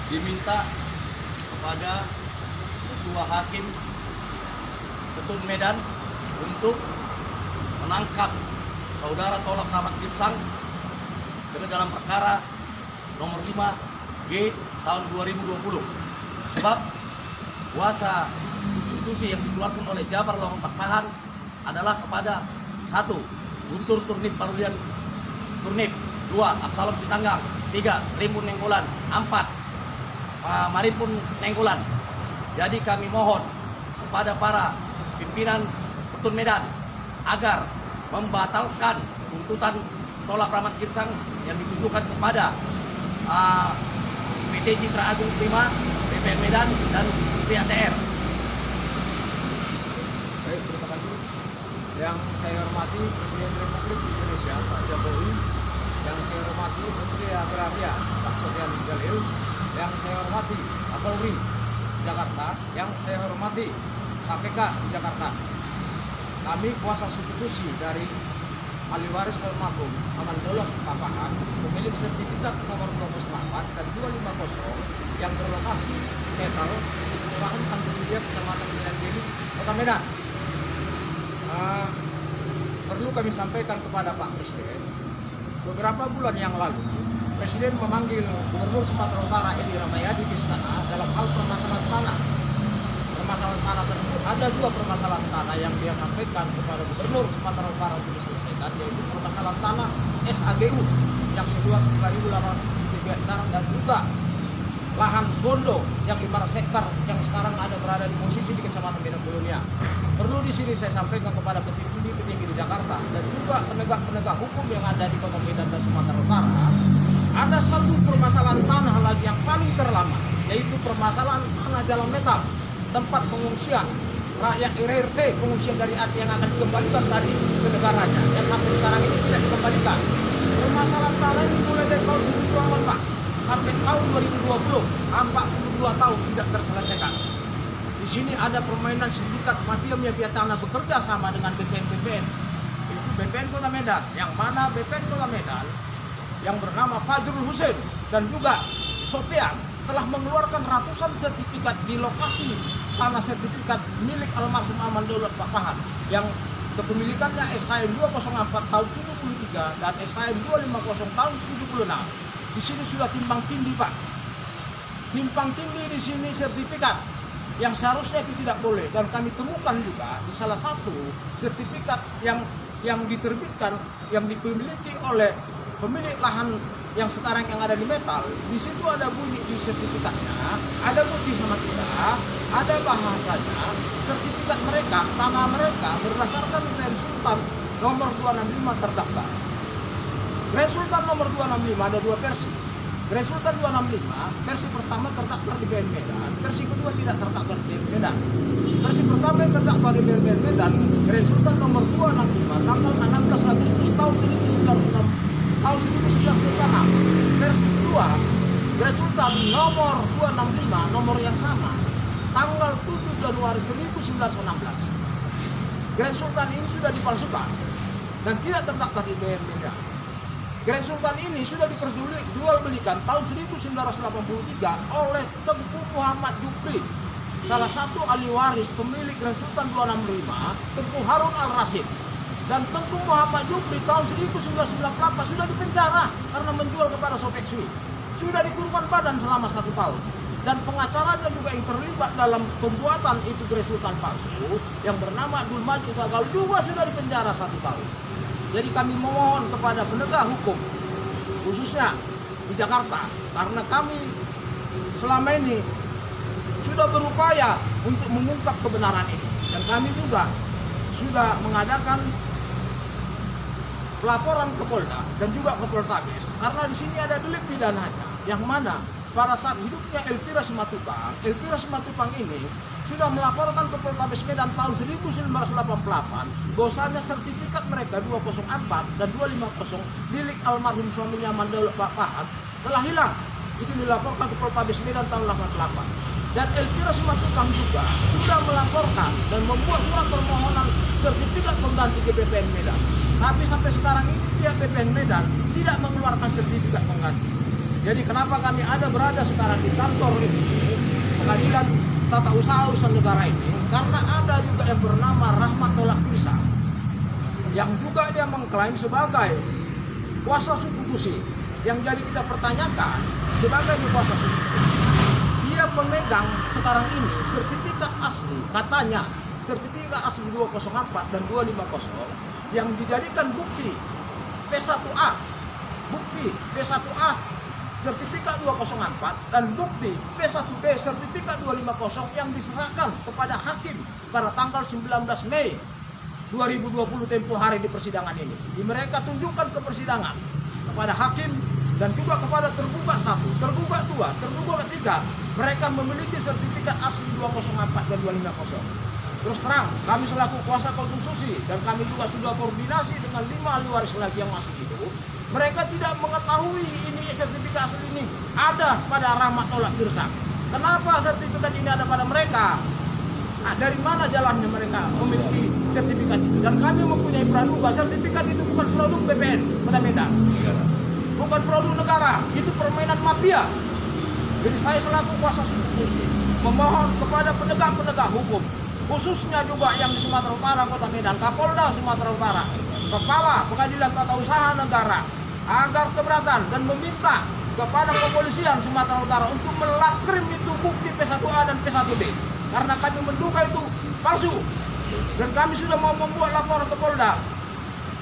diminta kepada Ketua Hakim Petun Medan untuk menangkap saudara Tolak Rahmat Girsang dengan dalam perkara nomor 5 G tahun 2020. Sebab kuasa substitusi yang dikeluarkan oleh Jabar Lawan Pakpahan adalah kepada 1. Guntur Turnip Parulian Turnip, 2. Absalom Sitanggang, 3. Rimpun Nenggolan, 4. Maripun Nenggolan. Jadi kami mohon kepada para pimpinan Petun Medan agar membatalkan tuntutan Tolak Rahmat Girsang yang ditujukan kepada PT Citra Agung Prima, BPN Medan, dan PATR. Baik, terima kasih. Yang saya hormati Presiden Republik Indonesia Pak Jokowi, yang saya hormati Menteri Agraria Pak Sofyan Jalil, yang saya hormati Kapolri Jakarta, yang saya hormati KPK di Jakarta. Kami kuasa substitusi dari ahli waris almarhum Amandolok Pakpahan, pemilik sertifikat nomor 28 dan 250 yang berlokasi Metal di Kelurahan Tanjung Dia, Kecamatan Medan Giri, Kota Medan. Perlu kami sampaikan kepada Pak Presiden, beberapa bulan yang lalu Presiden memanggil Gubernur Sumatera Utara Edi Rahmayadi di istana dalam hal permasalahan tanah. Permasalahan tanah tersebut ada 2 permasalahan tanah yang dia sampaikan kepada Gubernur Sumatera Utara untuk diselesaikan, yaitu permasalahan tanah SAGU yang seluas 9.800 hektar dan juga lahan Fondo yang 500 hektar yang sekarang berada di posisi di Kecamatan Medan Kolonia. Perlu di sini saya sampaikan kepada petinggi-petinggi di Jakarta dan juga penegak-penegak hukum yang ada di Kota Medan dan Sumatera Utara, ada satu permasalahan tanah lagi yang paling terlama, yaitu permasalahan tanah Jalan Metal, tempat pengungsian rakyat RRT pengungsian dari Aceh yang akan dikembalikan tadi ke negaranya, yang sampai sekarang ini tidak dikembalikan. Permasalahan tanah ini mulai dari tahun 2008 Pak sampai tahun 2020, 42 tahun tidak terselesaikan. Di sini ada permainan sindikat mafia tanah bekerja sama dengan BPN, itu BPN Kota Medan, yang mana BPN Kota Medan yang bernama Fajrul Hussein dan juga Sofian telah mengeluarkan ratusan sertifikat di lokasi tanah sertifikat milik almarhum Amandolok Pakpahan yang kepemilikannya SHM 204 tahun 73 dan SHM 250 tahun 76. Di sini sudah timbang tindih Pak. Timbang tindih di sini sertifikat yang seharusnya itu tidak boleh, dan kami temukan juga di salah satu sertifikat yang diterbitkan yang dimiliki oleh pemilik lahan yang sekarang yang ada di Metal. Di situ ada bunyi di sertifikatnya, ada bukti sama kita, ada bahasanya, sertifikat mereka, tanah mereka berdasarkan Grand Sultan nomor 265 terdaftar. Grand Sultan nomor 265 ada 2 versi. Grand Sultan 265, versi pertama terdaftar di BPN Medan, versi kedua tidak terdaftar di BPN Medan. Versi pertama yang terdaftar di BPN Medan, Grand Sultan nomor 265 tanggal 16 Agustus tahun 1996. Versi kedua, Grand Sultan nomor 265, nomor yang sama, tanggal 7 Januari 1916. Grand Sultan ini sudah dipalsukan dan tidak terdaftar di BPN Medan. Grand Sultan ini sudah diperjual belikan tahun 1983 oleh Tengku Muhammad Jupri, salah satu ahli waris pemilik Grand Sultan 265, Tengku Harun Al-Rasyid. Dan Tengku Muhammad Jupri tahun 1998 sudah dipenjara karena menjual kepada Sopexwi. Sudah dikurungkan badan selama 1 tahun. Dan pengacaranya juga yang terlibat dalam pembuatan itu Grand Sultan palsu yang bernama Abdul Majid Gagal juga sudah dipenjara 1 tahun. Jadi kami memohon kepada penegak hukum, khususnya di Jakarta, karena kami selama ini sudah berupaya untuk mengungkap kebenaran ini. Dan kami juga sudah mengadakan pelaporan ke Polda dan juga ke Poltabes, karena di sini ada delik pidananya, yang mana pada saat hidupnya Elvira Simatupang ini sudah melaporkan ke Poltabes Medan tahun 1988 bahwasanya sertifikat mereka 204 dan 250 milik almarhum suaminya Amandolok Pakpahan telah hilang. Itu dilaporkan ke Poltabes Medan tahun 88. Dan Elvira Simatupang juga sudah melaporkan dan membuat surat permohonan sertifikat pengganti ke BPN Medan. Tapi sampai sekarang ini pihak BPN Medan tidak mengeluarkan sertifikat pengganti. Jadi kenapa kami berada sekarang di kantor ini, Pengadilan Tata Usaha Urusan Negara ini? Karena ada juga yang bernama Rahmat Tolak Bisa, yang juga dia mengklaim sebagai kuasa substitusi. Yang jadi kita pertanyakan sebagai kuasa substitusi, dia pemegang sekarang ini sertifikat asli, katanya sertifikat asli 204 dan 250 yang dijadikan bukti P1A, bukti P1A sertifikat 204 dan bukti P1B sertifikat 250 yang diserahkan kepada hakim pada tanggal 19 Mei 2020 tempoh hari di persidangan ini. Mereka tunjukkan ke persidangan kepada hakim dan juga kepada tergugat 1, tergugat 2, tergugat 3. Mereka memiliki sertifikat asli 204 dan 250. Terus terang, kami selaku kuasa konstitusi dan kami juga sudah koordinasi dengan 5 ahli waris lagi yang masih hidup. Mereka tidak mengetahui ini sertifikat asli ini ada pada Rahmat Tolak Bisa. Kenapa sertifikat ini ada pada mereka? Nah, dari mana jalannya mereka memiliki sertifikat itu? Dan kami mempunyai praduga sertifikat itu bukan produk BPN Kota Medan, bukan produk negara, itu permainan mafia. Jadi saya selaku kuasa substitusi memohon kepada penegak-penegak hukum, khususnya juga yang di Sumatera Utara Kota Medan, Kapolda Sumatera Utara, Kepala Pengadilan Tata Usaha Negara, agar keberatan dan meminta kepada kepolisian Sumatera Utara untuk melakrim itu bukti P1A dan P1B, karena kami menduga itu palsu dan kami sudah mau membuat laporan ke Polda.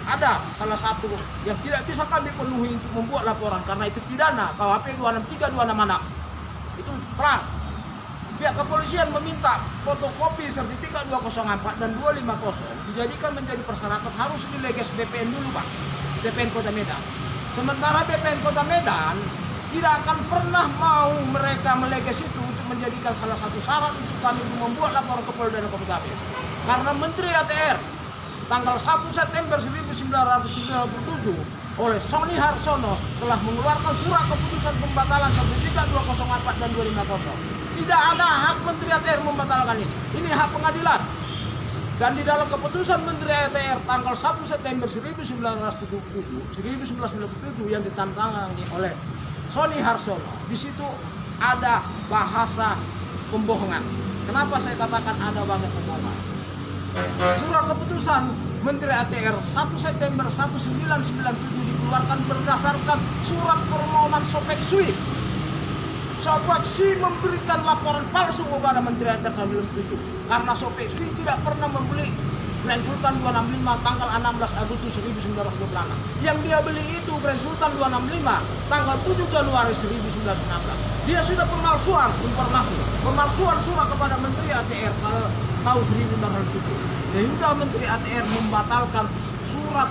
Ada salah satu yang tidak bisa kami penuhi untuk membuat laporan karena itu pidana KUHP 263 itu perang. Pihak kepolisian meminta fotokopi sertifikat 204 dan 250 dijadikan menjadi persyaratan harus dileges BPN dulu Pak, BPN Kota Medan. Sementara BPN Kota Medan tidak akan pernah mau mereka meleges itu untuk menjadikan salah satu syarat untuk kami membuat laporan ke Polda dan Polres. Karena Menteri ATR tanggal 1 September 1997 oleh Sony Harsono telah mengeluarkan surat keputusan pembatalan sertifikat 204 dan 250. Tidak ada hak Menteri ATR membatalkan ini. Ini hak pengadilan. Dan di dalam keputusan Menteri ATR tanggal 1 September 1997 yang ditandatangani oleh Sony Harsono, di situ ada bahasa pembohongan. Kenapa saya katakan ada bahasa pembohongan? Surat keputusan Menteri ATR 1 September 1997 dikeluarkan berdasarkan surat permohonan Sopek Sui. Sopek Sui memberikan laporan palsu kepada Menteri ATR 1997 karena Sopek Sui tidak pernah membeli Grand Sultan 265 tanggal 16 Agustus 1926. Yang dia beli itu Grand Sultan 265 tanggal 7 Januari 1916. Dia sudah pemalsuan informasi, pemalsuan surat kepada Menteri ATR tahun 1997. Sehingga Menteri ATR membatalkan surat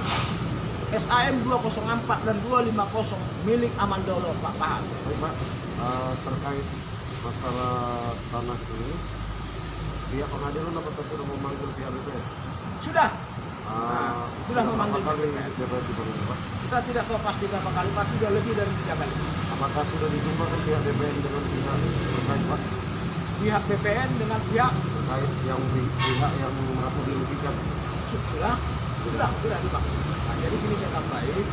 SAM 204 dan 250 milik Amandolo Pak Pahat. Baik Pak, terkait masalah tanah ini, pihak pengadilan apakah sudah memanggil pihak BPN? Sudah. Sudah memanggil BPN. Kita tidak tahu pasti berapa kali, tapi sudah lebih dari 3 kali. Apakah sudah dijumpa pihak BPN dengan pihak terkait Pak? Pihak BPN dengan pihak terkait pihak yang merasa dirugikan? Sudah dipanggil. Nah, jadi sini saya tambahin,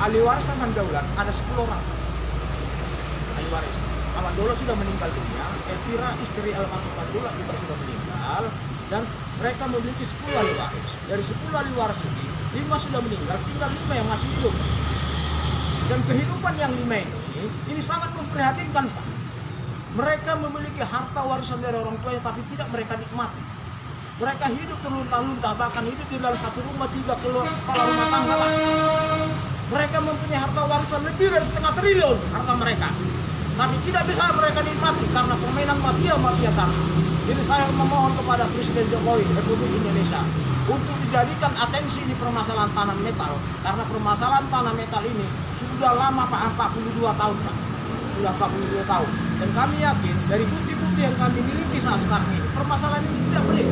ahli waris Amandaulat ada 10 orang. Ahli waris Amandaulat sudah meninggal dunia, Elvira istri almarhum Amandaulat juga sudah meninggal, dan mereka memiliki 10 ahli waris. Dari 10 ahli waris ini 5 sudah meninggal, tinggal 5 yang masih hidup. Dan kehidupan yang 5 ini sangat memprihatinkan Pak. Mereka memiliki harta warisan dari orang tuanya tapi tidak mereka nikmati. Mereka hidup terlunta-lunta, bahkan hidup di dalam satu rumah 3 kepala rumah tangga Pak. Mereka mempunyai harta warisan lebih dari 0,5 triliun harta mereka. Tapi tidak bisa mereka nikmati karena permainan mafia tanah. Jadi saya memohon kepada Presiden Jokowi Republik Indonesia untuk dijadikan atensi di permasalahan tanah metal. Karena permasalahan tanah metal ini sudah lama Pak, 42 tahun Pak. Sudah 42 tahun. Dan kami yakin dari bukti-bukti yang kami miliki saat sekarang ini, permasalahan ini tidak pelik.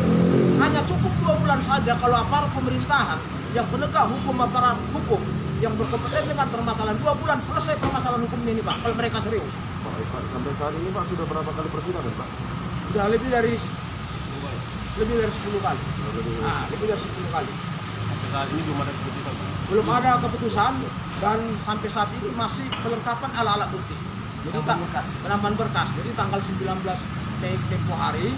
Hanya cukup 2 bulan saja kalau aparat pemerintahan yang penegak hukum, aparat hukum yang berkompeten dengan permasalahan 2 bulan selesai permasalahan hukum ini Pak, kalau mereka serius. Pak, sampai saat ini Pak sudah berapa kali persidangan Pak? Sudah lebih dari 10 kali. Lebih dari 10 kali. saat ini belum ada keputusan. Belum ada keputusan dan sampai saat ini masih pelengkapan alat-alat bukti. Jadi penambahan berkas. Jadi tanggal 19 tempo hari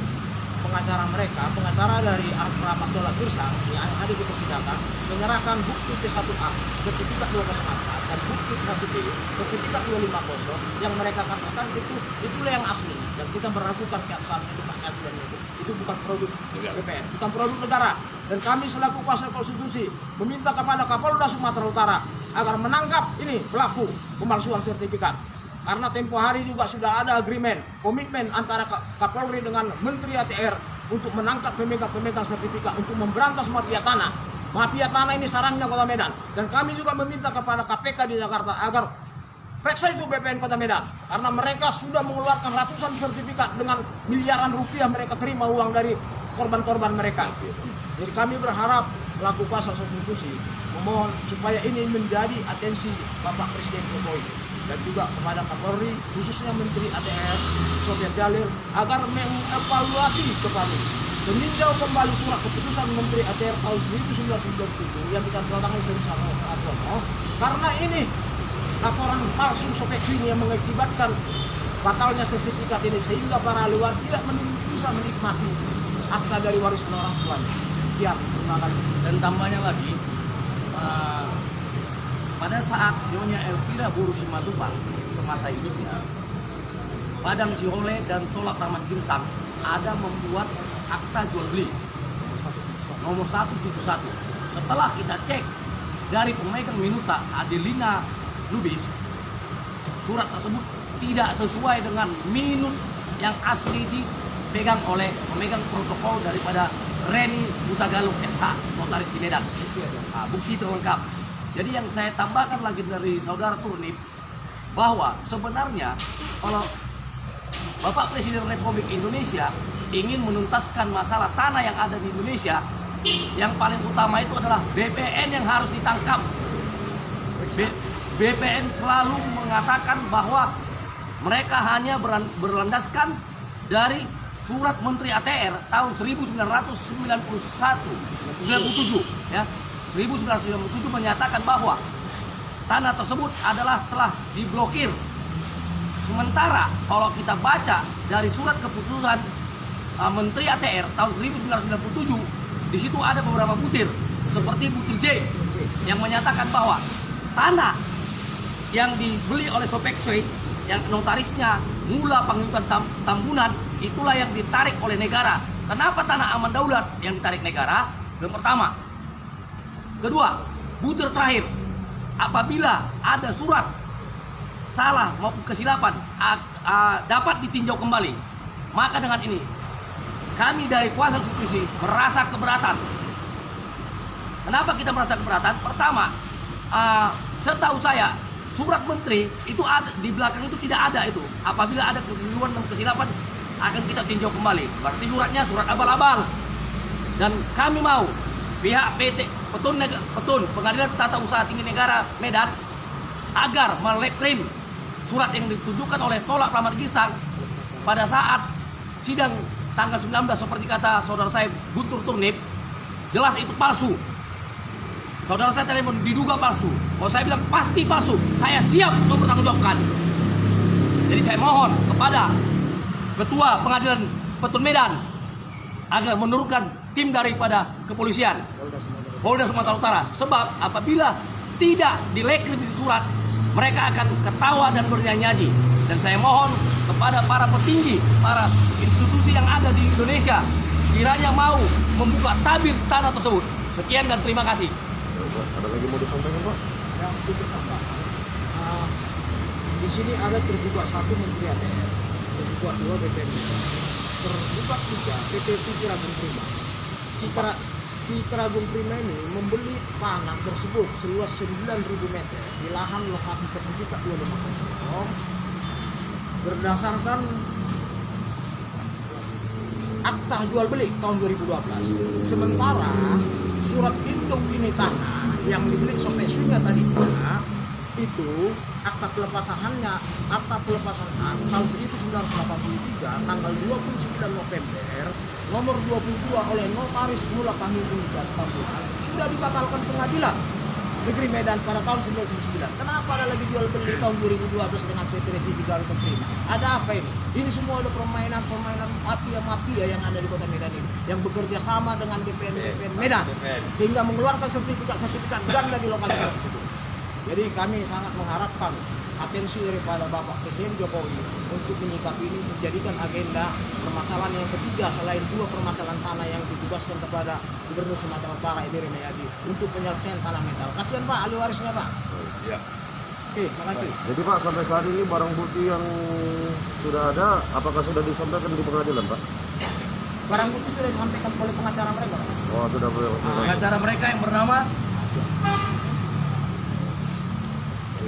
pengacara dari Rahmat Dahlan Girsang yang ada di persidangan menyerahkan bukti P1A sertifikat 204 dan bukti P1B sertifikat 250 yang mereka katakan itulah yang asli, dan kita meragukan keabsahan itu keasliannya itu bukan produk BPN, bukan produk negara. Dan kami selaku kuasa konstitusi meminta kepada Kapolda Sumatera Utara agar menangkap ini pelaku pemalsuan sertifikat. Karena tempo hari juga sudah ada agreement, komitmen antara Kapolri dengan Menteri ATR untuk menangkap pemegang sertifikat untuk memberantas mafia tanah. Mafia tanah ini sarangnya Kota Medan. Dan kami juga meminta kepada KPK di Jakarta agar periksa itu BPN Kota Medan. Karena mereka sudah mengeluarkan ratusan sertifikat dengan miliaran rupiah mereka terima uang dari korban-korban mereka. Jadi kami berharap pelaku kuasa konstitusi memohon supaya ini menjadi atensi Bapak Presiden Jokowi dan juga kepada Kapolri, khususnya Menteri ATR Sofyan Jalil, agar mengevaluasi kembali, meninjau kembali surat keputusan Menteri ATR tahun 1997 yang ditandatangani Sri Sarsono, karena ini laporan palsu Sopeksi ini yang mengakibatkan batalnya sertifikat ini, sehingga para luar tidak bisa menikmati akta dari warisan orang tuanya. Ya, terima kasih. Dan tambahnya lagi, pada saat Nyonya Elvira Boru Simatupang semasa hidupnya, Padang Sihole dan Tolak Rahmat Girsang ada membuat akta jual beli nomor 171. Setelah kita cek dari pemegang minuta Adelina Lubis, surat tersebut tidak sesuai dengan minut yang asli dipegang oleh pemegang protokol daripada Reni Hutagalung SH, notaris di Medan. Bukti itu lengkap. Jadi yang saya tambahkan lagi dari saudara Turnip, bahwa sebenarnya kalau Bapak Presiden Republik Indonesia ingin menuntaskan masalah tanah yang ada di Indonesia, yang paling utama itu adalah BPN yang harus ditangkap. BPN selalu mengatakan bahwa mereka hanya berlandaskan dari surat Menteri ATR tahun 1997 ya. 1997 menyatakan bahwa tanah tersebut telah diblokir. Sementara kalau kita baca dari surat keputusan Menteri ATR tahun 1997, di situ ada beberapa butir, seperti butir J yang menyatakan bahwa tanah yang dibeli oleh Sopeksoi yang notarisnya Mula Pangintuan Tambunan itulah yang ditarik oleh negara. Kenapa tanah Aman Daulat yang ditarik negara? Yang pertama. Kedua, butir terakhir, apabila ada surat salah maupun kesilapan dapat ditinjau kembali. Maka dengan ini kami dari kuasa konstitusi merasa keberatan. Kenapa kita merasa keberatan? Pertama, setahu saya surat menteri itu ada di belakang, itu tidak ada itu. Apabila ada kekeliruan dan kesilapan akan kita tinjau kembali. Berarti suratnya surat abal-abal. Dan kami mau pihak PT Petun Pengadilan Tata Usaha Tinggi Negara Medan agar meletrim surat yang ditujukan oleh Tolak Rahmat Girsang pada saat sidang tanggal 19 seperti kata saudara saya Guntur Turnip, jelas itu palsu. Saudara saya tadi diduga palsu. Kalau saya bilang pasti palsu, saya siap mempertanggungjawabkan. Jadi saya mohon kepada Ketua Pengadilan Petun Medan agar menurunkan tim daripada kepolisian Polda Sumatera Utara, sebab apabila tidak dilekrim di surat, mereka akan ketawa dan bernyanyi. Dan saya mohon kepada para petinggi, para institusi yang ada di Indonesia, kiranya mau membuka tabir tanah tersebut. Sekian dan terima kasih. Ada lagi mau disampaikan, Pak? Yang sedikit tambahan. Di sini ada tergugat 1 Menteri ATR, tergugat 2 BPN, tergugat 3 PT Fikir Agung Prima. Fikir Agung Prima ini membeli tanah tersebut seluas 9.000 meter di lahan lokasi sertifikat 250 berdasarkan akta jual beli tahun 2012. Sementara surat induk ini tanah yang dibeli Sopeksinya tadi itu akta pelepasan hak tahun 1983 tanggal 29 November nomor 22 oleh notaris Mula Pangintuan Tambunan sudah dibatalkan pengadilan negeri Medan pada tahun 1999. Kenapa ada lagi jual beli tahun 2012 dengan PT Revisi Garut Prima? Ada apa ini? Ini semua ada permainan mafia yang ada di kota Medan ini, yang bekerja sama dengan BPN Medan, sehingga mengeluarkan sertifikat ganda di lokasi tersebut. Jadi kami sangat mengharapkan atensi daripada Bapak Presiden Jokowi untuk menyikapi ini, menjadikan agenda permasalahan yang ketiga selain dua permasalahan tanah yang ditugaskan kepada Gubernur Sumatera Utara Edi Rahmayadi untuk penyelesaian tanah metal. Kasihan Pak, ahli warisnya Pak. Ya. Oke, makasih. Jadi Pak, sampai saat ini barang bukti yang sudah ada, apakah sudah disampaikan di pengadilan Pak? Barang bukti sudah disampaikan oleh pengacara mereka Pak. Oh, sudah boleh. Pengacara mereka yang bernama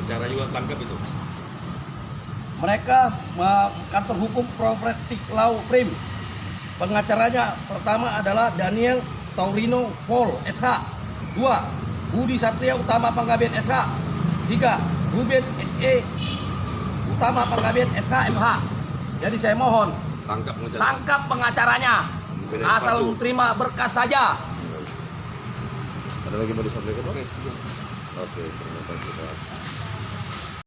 Cara juga tangkap itu. mereka kantor hukum Property Law Prim. Pengacaranya pertama adalah Daniel Taurino Paul SH. 2. Budi Satria Utama Panggabean SH. 3. Ruben SE Utama Panggabean SH MH. Jadi saya mohon tangkap pengacaranya. Asal terima berkas saja. Ada lagi mau disampaikan Pak? Oke, terima kasih Pak.